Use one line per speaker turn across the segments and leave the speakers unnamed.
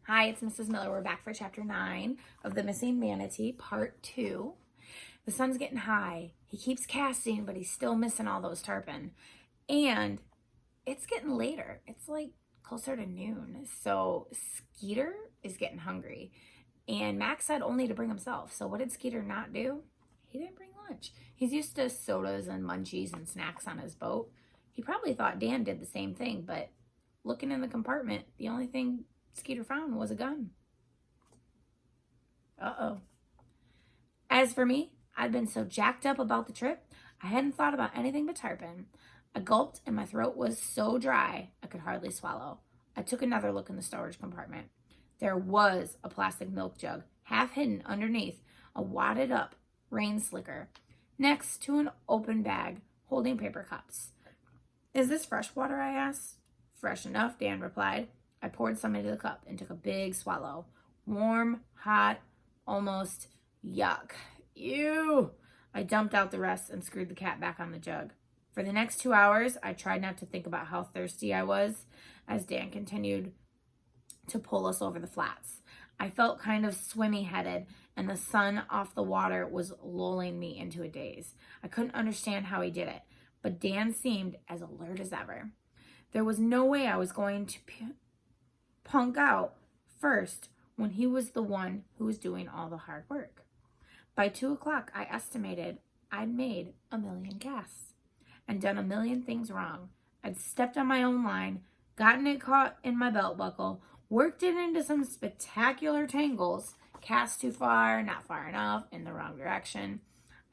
Hi, it's Mrs. Miller. We're back for chapter 9 of The Missing Manatee, part 2. The sun's getting high. He keeps casting, but he's still missing all those tarpon. And it's getting later. It's like closer to noon. So Skeeter is getting hungry. And Max said only to bring himself. So what did Skeeter not do? He didn't bring lunch. He's used to sodas and munchies and snacks on his boat. He probably thought Dan did the same thing, but looking in the compartment, the only thing Skeeter found was a gun. Uh-oh. As for me, I'd been so jacked up about the trip, I hadn't thought about anything but tarpon. I gulped and my throat was so dry I could hardly swallow. I took another look in the storage compartment. There was a plastic milk jug, half hidden underneath a wadded up rain slicker, next to an open bag holding paper cups. Is this fresh water? I asked. Fresh enough, Dan replied. I poured some into the cup and took a big swallow. Warm, hot, almost yuck. Ew! I dumped out the rest and screwed the cap back on the jug. For the next 2 hours, I tried not to think about how thirsty I was as Dan continued to pull us over the flats. I felt kind of swimmy-headed, and the sun off the water was lulling me into a daze. I couldn't understand how he did it, but Dan seemed as alert as ever. There was no way I was going to punk out first when he was the one who was doing all the hard work. By 2 o'clock, I estimated I'd made 1 million casts and done 1 million things wrong. I'd stepped on my own line, gotten it caught in my belt buckle, worked it into some spectacular tangles, cast too far, not far enough, in the wrong direction.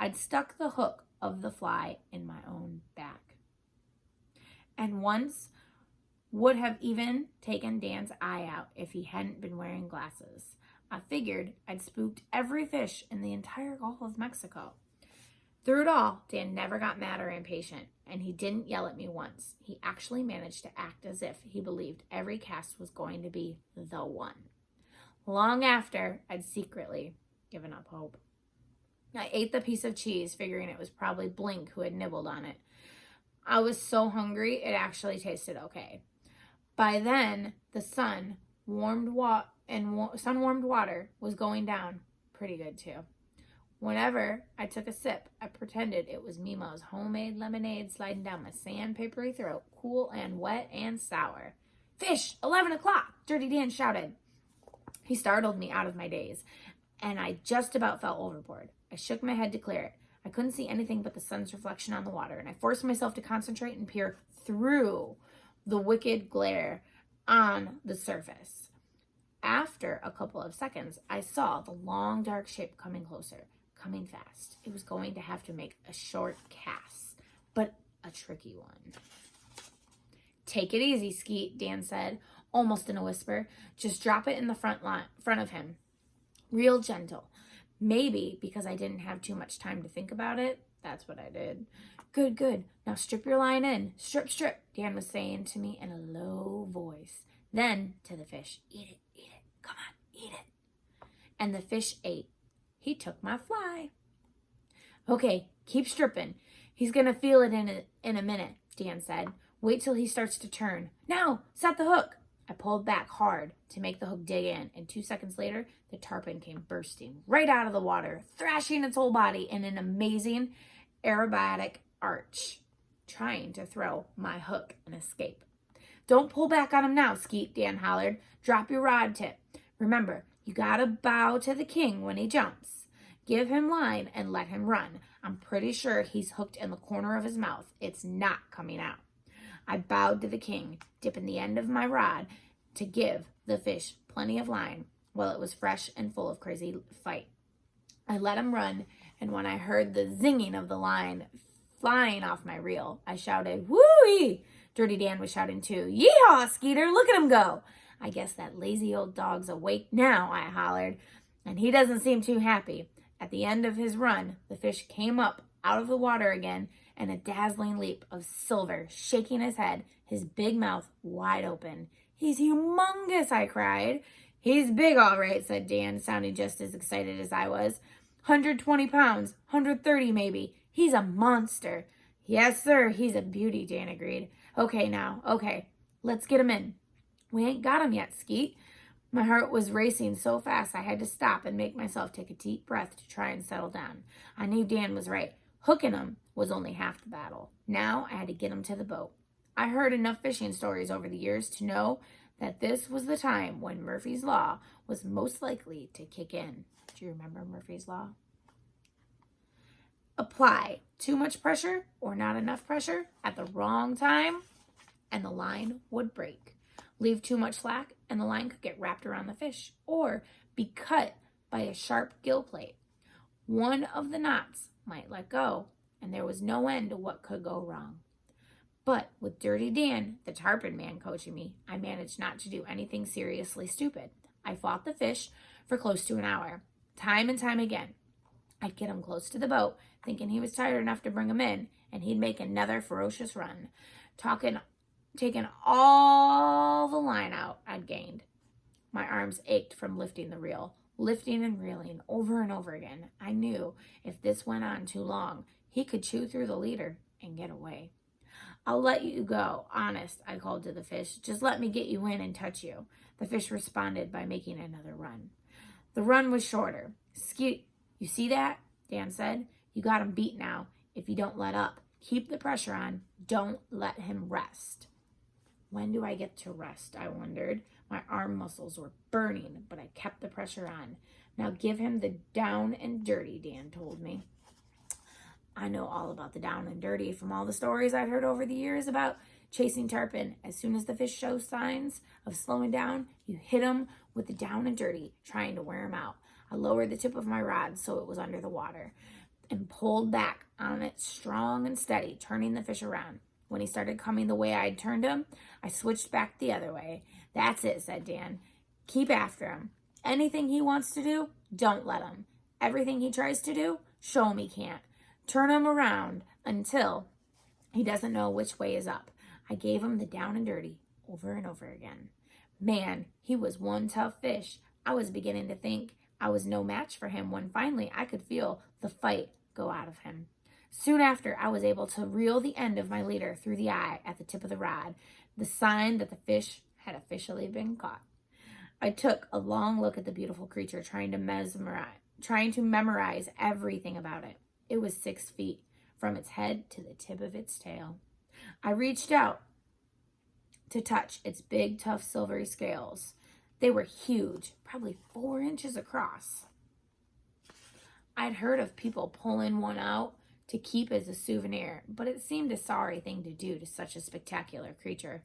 I'd stuck the hook of the fly in my own back. And once would have even taken Dan's eye out if he hadn't been wearing glasses. I figured I'd spooked every fish in the entire Gulf of Mexico. Through it all, Dan never got mad or impatient, and he didn't yell at me once. He actually managed to act as if he believed every cast was going to be the one. Long after, I'd secretly given up hope. I ate the piece of cheese, figuring it was probably Blink who had nibbled on it. I was so hungry, it actually tasted okay. By then, the sun-warmed water was going down pretty good too. Whenever I took a sip, I pretended it was Mima's homemade lemonade sliding down my sandpapery throat, cool and wet and sour. "Fish! 11 o'clock! Dirty Dan shouted. He startled me out of my daze, and I just about fell overboard. I shook my head to clear it. I couldn't see anything but the sun's reflection on the water, and I forced myself to concentrate and peer through the wicked glare on the surface. After a couple of seconds, I saw the long, dark shape coming closer, coming fast. It was going to have to make a short cast, but a tricky one. "Take it easy, Skeet," Dan said, almost in a whisper. "Just drop it in the front of him. Real gentle." Maybe because I didn't have too much time to think about it, that's what I did. Good. Now strip your line in. Strip," Dan was saying to me in a low voice. Then to the fish, Eat it. Come on, eat it." And the fish ate. He took my fly. "Okay, keep stripping. He's going to feel it in a minute," Dan said. "Wait till he starts to turn. Now, set the hook." I pulled back hard to make the hook dig in, and 2 seconds later, the tarpon came bursting right out of the water, thrashing its whole body in an amazing aerobatic arch, trying to throw my hook and escape. "Don't pull back on him now, Skeet," Dan hollered. "Drop your rod tip. Remember, you gotta bow to the king when he jumps. Give him line and let him run. I'm pretty sure he's hooked in the corner of his mouth. It's not coming out." I bowed to the king, dipping the end of my rod to give the fish plenty of line while it was fresh and full of crazy fight. I let him run, and when I heard the zinging of the line flying off my reel, I shouted, "Woo-wee!" Dirty Dan was shouting too. "Yeehaw, Skeeter, look at him go." "I guess that lazy old dog's awake now," I hollered, and he doesn't seem too happy. At the end of his run, the fish came up out of the water again in a dazzling leap of silver, shaking his head, his big mouth wide open. "He's humongous," I cried. "He's big, all right," said Dan, sounding just as excited as I was. 120 pounds, 130 maybe. He's a monster." "Yes, sir, he's a beauty," Dan agreed. Okay, let's get him in." "We ain't got him yet, Skeet." My heart was racing so fast I had to stop and make myself take a deep breath to try and settle down. I knew Dan was right. Hooking him was only half the battle. Now I had to get him to the boat. I heard enough fishing stories over the years to know that this was the time when Murphy's Law was most likely to kick in. Do you remember Murphy's Law? Apply too much pressure or not enough pressure at the wrong time, and the line would break. Leave too much slack, and the line could get wrapped around the fish or be cut by a sharp gill plate. One of the knots might let go, and there was no end to what could go wrong. But with Dirty Dan, the tarpon man, coaching me, I managed not to do anything seriously stupid. I fought the fish for close to an hour, time and time again. I'd get him close to the boat, thinking he was tired enough to bring him in, and he'd make another ferocious run, taking all the line out I'd gained. My arms ached from lifting the reel, lifting and reeling over and over again. I knew if this went on too long, he could chew through the leader and get away. I'll let you go, honest, I called to the fish. Just let me get you in and touch you. The fish responded by making another run. The run was shorter. You see that? Dan said. You got him beat now. If you don't let up, keep the pressure on. Don't let him rest. When do I get to rest? I wondered. My arm muscles were burning, but I kept the pressure on. Now give him the down and dirty, Dan told me. I know all about the down and dirty from all the stories I'd heard over the years about chasing tarpon. As soon as the fish show signs of slowing down, you hit him with the down and dirty, trying to wear him out. I lowered the tip of my rod so it was under the water and pulled back on it strong and steady, turning the fish around. When he started coming the way I'd turned him, I switched back the other way. That's it, said Dan. Keep after him. Anything he wants to do, don't let him. Everything he tries to do, show him he can't. Turn him around until he doesn't know which way is up. I gave him the down and dirty over and over again. Man, he was one tough fish. I was beginning to think I was no match for him when finally I could feel the fight go out of him. Soon after, I was able to reel the end of my leader through the eye at the tip of the rod, the sign that the fish had officially been caught. I took a long look at the beautiful creature, trying to memorize everything about it. It was 6 feet from its head to the tip of its tail. I reached out to touch its big, tough, silvery scales. They were huge, probably 4 inches across. I'd heard of people pulling one out to keep as a souvenir, but it seemed a sorry thing to do to such a spectacular creature.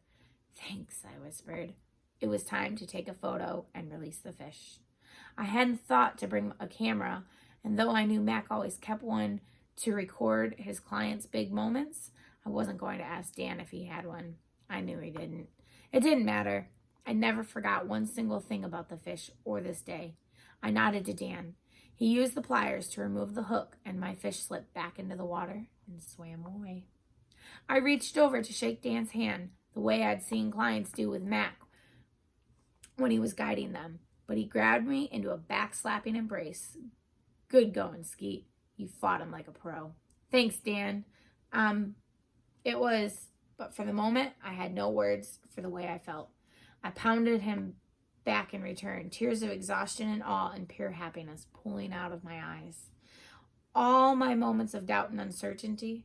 Thanks, I whispered. It was time to take a photo and release the fish. I hadn't thought to bring a camera, and though I knew Mac always kept one to record his clients' big moments, I wasn't going to ask Dan if he had one. I knew he didn't. It didn't matter. I never forgot one single thing about the fish or this day. I nodded to Dan. He used the pliers to remove the hook, and my fish slipped back into the water and swam away. I reached over to shake Dan's hand, the way I'd seen clients do with Mac when he was guiding them, but he grabbed me into a back-slapping embrace. Good going, Skeet. You fought him like a pro. Thanks, Dan. But for the moment, I had no words for the way I felt. I pounded him back in return, tears of exhaustion and awe and pure happiness pooling out of my eyes. All my moments of doubt and uncertainty,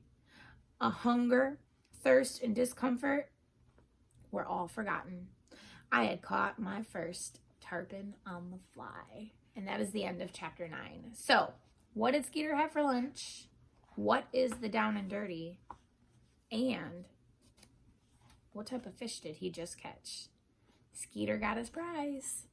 a hunger, thirst, and discomfort were all forgotten. I had caught my first tarpon on the fly. And that is the end of chapter 9. So, what did Skeeter have for lunch? What is the down and dirty? And what type of fish did he just catch? Skeeter got his prize.